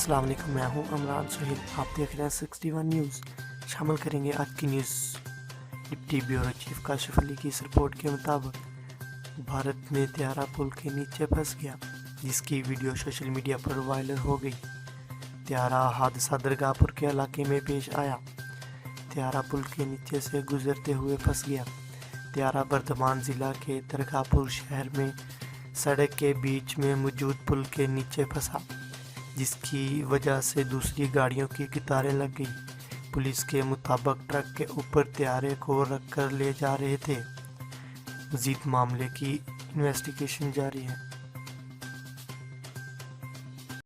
अस्सलाम वालेकुम, मैं हूं अमरान सुहेल। आप देख रहे हैं 61 न्यूज़। शामिल करेंगे आज की news. Deputy bureau chief Kashif Ali की इस रिपोर्ट के मुताबिक भारत में त्यारा पुल के नीचे फंस गया, जिसकी वीडियो सोशल मीडिया पर वायरल हो गई। त्यारा हादसा दरगाहपुर के इलाके में पेश आया। त्यारा पुल के नीचे से गुजरते हुए फंस गया। त्यारा बर्धमान ज़िला के दरगाहपुर शहर में सड़क के बीच में मौजूद पुल के नीचे फंसा, जिसकी वजह से दूसरी गाड़ियों की कतारें लग गई। पुलिस के मुताबिक ट्रक के ऊपर त्यारे को रखकर ले जा रहे थे। मज़ीद मामले की इन्वेस्टिगेशन जारी है।